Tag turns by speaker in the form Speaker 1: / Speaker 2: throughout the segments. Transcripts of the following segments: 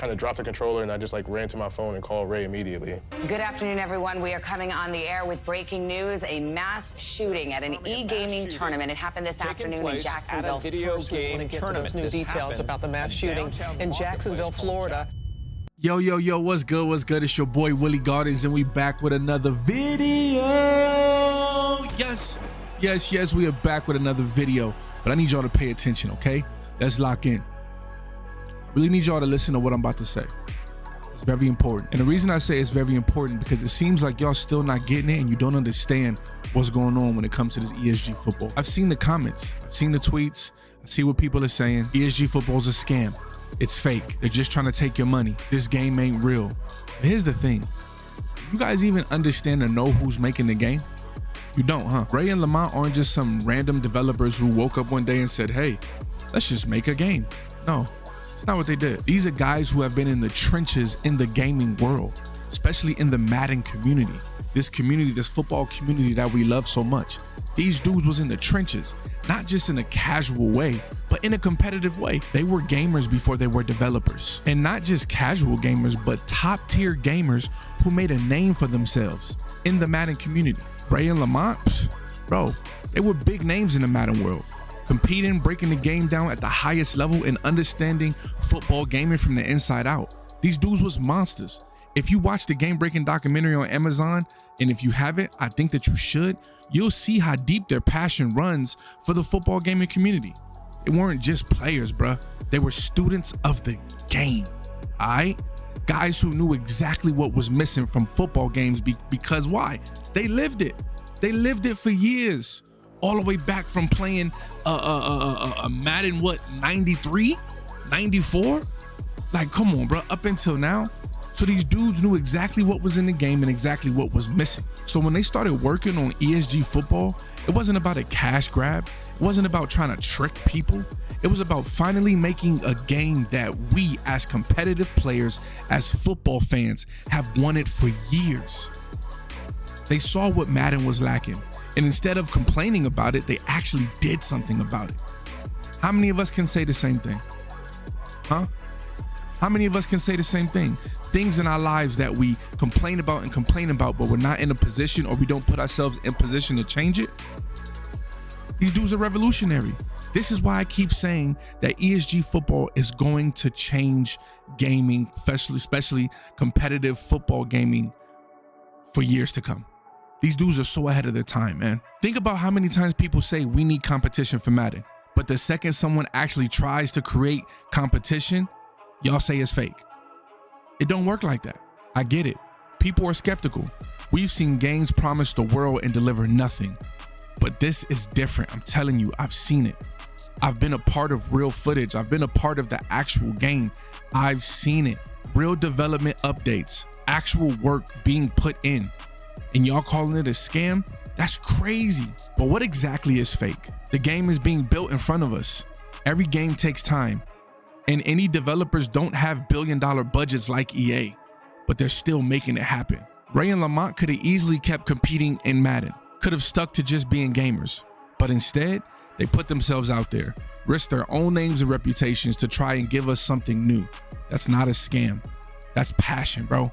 Speaker 1: kind of dropped the controller and I just like ran to my phone and called Ray immediately.
Speaker 2: Good afternoon, everyone. We are coming on the air with breaking news: a mass shooting at an e-gaming tournament. It happened this afternoon in Jacksonville.
Speaker 3: At a video game tournament.
Speaker 4: New details about the mass shooting in Jacksonville, Florida.
Speaker 5: Yo, what's good? What's good? It's your boy Willie Gardens, and we back with another video. Yes, we are back with another video, but I need y'all to pay attention, okay? Let's lock in. Really need y'all to listen to what I'm about to say. It's very important. And the reason I say it's very important because it seems like y'all still not getting it and you don't understand what's going on when it comes to this ESG football. I've seen the comments, I've seen the tweets, I see what people are saying. ESG football is a scam. It's fake. They're just trying to take your money. This game ain't real. But here's the thing. You guys even understand and know who's making the game? You don't, huh? Ray and Lamont aren't just some random developers who woke up one day and said, hey, let's just make a game. No, it's not what they did. These are guys who have been in the trenches in the gaming world, especially in the Madden community. This community, this football community that we love so much. These dudes was in the trenches, not just in a casual way, but in a competitive way. They were gamers before they were developers. And not just casual gamers, but top tier gamers who made a name for themselves in the Madden community. Ray and Lamont, bro, they were big names in the Madden world, competing, breaking the game down at the highest level and understanding football gaming from the inside out. These dudes was monsters. If you watch the game breaking documentary on Amazon, and if you haven't, I think that you should, you'll see how deep their passion runs for the football gaming community. They weren't just players, bruh. They were students of the game, all right? Guys who knew exactly what was missing from football games because why? They lived it. They lived it for years, all the way back from playing a Madden, what, 93, 94? Like, come on, bruh, up until now. So these dudes knew exactly what was in the game and exactly what was missing. So when they started working on ESG football, it wasn't about a cash grab. It wasn't about trying to trick people. It was about finally making a game that we as competitive players, as football fans, have wanted for years. They saw what Madden was lacking, and instead of complaining about it, they actually did something about it. How many of us can say the same thing? Huh? How many of us can say the same thing? Things in our lives that we complain about, but we're not in a position, or we don't put ourselves in position to change it. These dudes are revolutionary. This is why I keep saying that ESG football is going to change gaming, especially competitive football gaming, for years to come. These dudes are so ahead of their time, man. Think about how many times people say we need competition for Madden, but the second someone actually tries to create competition, y'all say it's fake. It don't work like that. I get it. People are skeptical. We've seen games promise the world and deliver nothing. But this is different. I'm telling you, I've seen it. I've been a part of real footage. I've been a part of the actual game. I've seen it. Real development updates, actual work being put in. And y'all calling it a scam? That's crazy. But what exactly is fake? The game is being built in front of us. Every game takes time. And any developers don't have billion-dollar budgets like EA, but they're still making it happen. Ray and Lamont could have easily kept competing in Madden, could have stuck to just being gamers, but instead, they put themselves out there, risked their own names and reputations to try and give us something new. That's not a scam. That's passion, bro.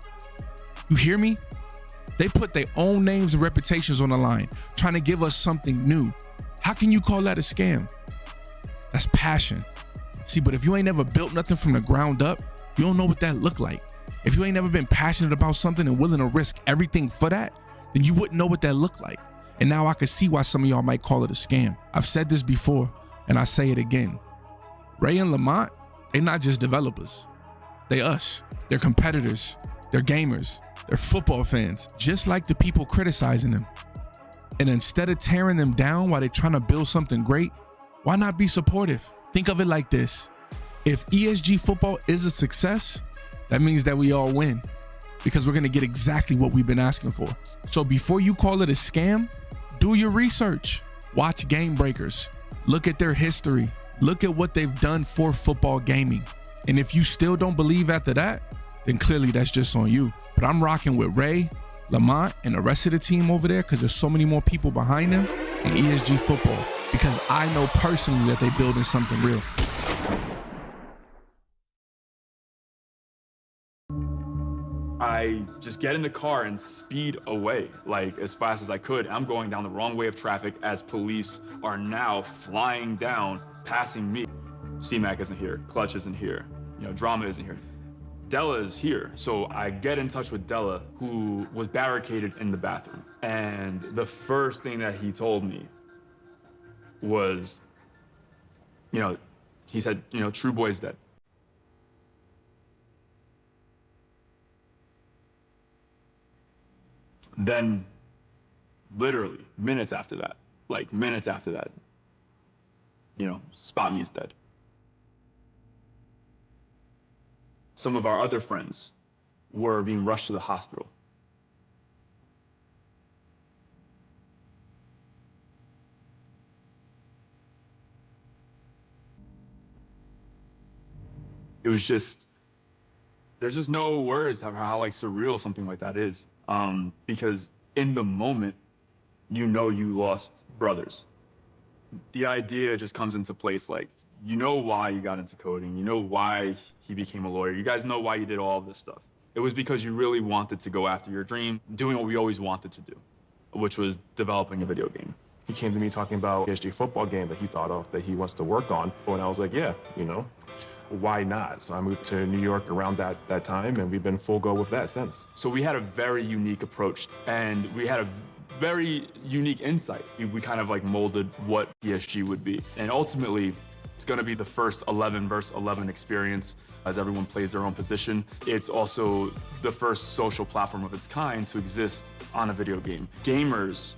Speaker 5: You hear me? They put their own names and reputations on the line, trying to give us something new. How can you call that a scam? That's passion. See, but if you ain't never built nothing from the ground up, you don't know what that look like. If you ain't never been passionate about something and willing to risk everything for that, then you wouldn't know what that look like. And now I can see why some of y'all might call it a scam. I've said this before, and I say it again. Ray and Lamont, they're not just developers. They us. They're competitors. They're gamers. They're football fans, just like the people criticizing them. And instead of tearing them down while they're trying to build something great, why not be supportive? Think of it like this. If ESG football is a success, that means that we all win, because we're gonna get exactly what we've been asking for. So before you call it a scam, do your research. Watch Game Breakers. Look at their history. Look at what they've done for football gaming. And if you still don't believe after that, then clearly that's just on you. But I'm rocking with Ray, Lamont, and the rest of the team over there because there's so many more people behind them in ESG football, because I know personally that they're building something real.
Speaker 3: I just get in the car and speed away, like as fast as I could. I'm going down the wrong way of traffic as police are now flying down, passing me. C-Mac isn't here, Clutch isn't here, Drama isn't here. Della is here, so I get in touch with Della, who was barricaded in the bathroom. And the first thing that he told me was, he said, True Boy's dead. Then, literally, minutes after that, Spot Me's dead. Some of our other friends were being rushed to the hospital. It was just, there's just no words of how like surreal something like that is. Because in the moment, you lost brothers. The idea just comes into place, like, you know why you got into coding, you know why he became a lawyer, you guys know why you did all of this stuff. It was because you really wanted to go after your dream, doing what we always wanted to do, which was developing a video game.
Speaker 6: He came to me talking about ESG Football game that he thought of, that he wants to work on. And I was like, yeah, why not? So I moved to New York around that time, and we've been full go with that since.
Speaker 3: So we had a very unique approach, and we had a very unique insight. We kind of like molded what ESG would be. And ultimately, it's gonna be the first 11 versus 11 experience as everyone plays their own position. It's also the first social platform of its kind to exist on a video game. Gamers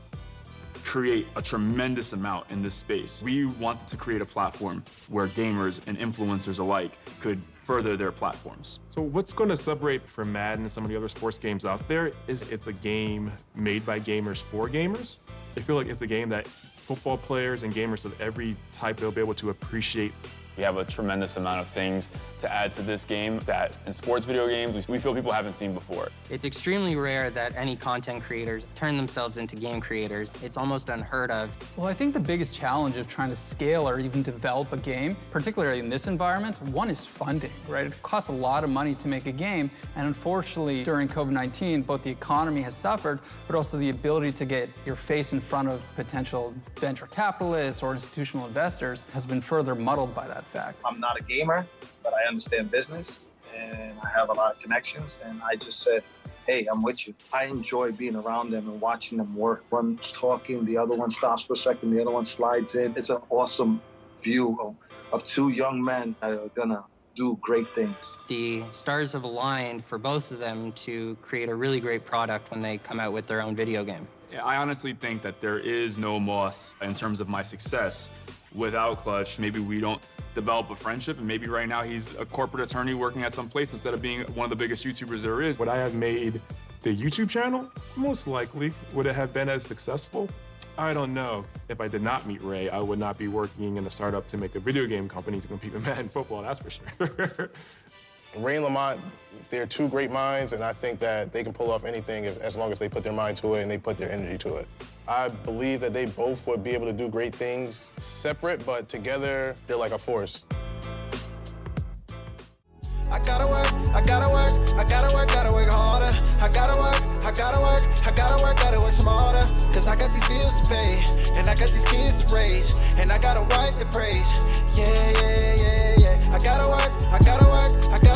Speaker 3: create a tremendous amount in this space. We wanted to create a platform where gamers and influencers alike could further their platforms.
Speaker 6: So what's going to separate from Madden and some of the other sports games out there is it's a game made by gamers for gamers. I feel like it's a game that football players and gamers of every type will be able to appreciate.
Speaker 3: We have a tremendous amount of things to add to this game that in sports video games, we feel people haven't seen before.
Speaker 7: It's extremely rare that any content creators turn themselves into game creators. It's almost unheard of.
Speaker 8: Well, I think the biggest challenge of trying to scale or even develop a game, particularly in this environment, one is funding, right? It costs a lot of money to make a game, and unfortunately, during COVID-19, both the economy has suffered, but also the ability to get your face in front of potential venture capitalists or institutional investors has been further muddled by that fact.
Speaker 9: I'm not a gamer, but I understand business and I have a lot of connections, and I just said, hey, I'm with you. I enjoy being around them and watching them work. One's talking, the other one stops for a second, the other one slides in. It's an awesome view of two young men that are gonna do great things.
Speaker 7: The stars have aligned for both of them to create a really great product when they come out with their own video game.
Speaker 3: I honestly think that there is no Moss in terms of my success without Clutch. Maybe we don't develop a friendship, and maybe right now he's a corporate attorney working at some place instead of being one of the biggest YouTubers there is.
Speaker 6: Would I have made the YouTube channel? Most likely. Would it have been as successful? I don't know. If I did not meet Ray, I would not be working in a startup to make a video game company to compete with Madden football, that's for sure.
Speaker 1: Ray and Lamont, they're two great minds, and I think that they can pull off anything as long as they put their mind to it and they put their energy to it. I believe that they both would be able to do great things separate, but together, they're like a force.
Speaker 10: I gotta work, I gotta work, I gotta work harder. I gotta work, I gotta work, I gotta work smarter. Cause I got these bills to pay, and I got these kids to raise, and I got a wife to praise. Yeah. I gotta work, I gotta work, I gotta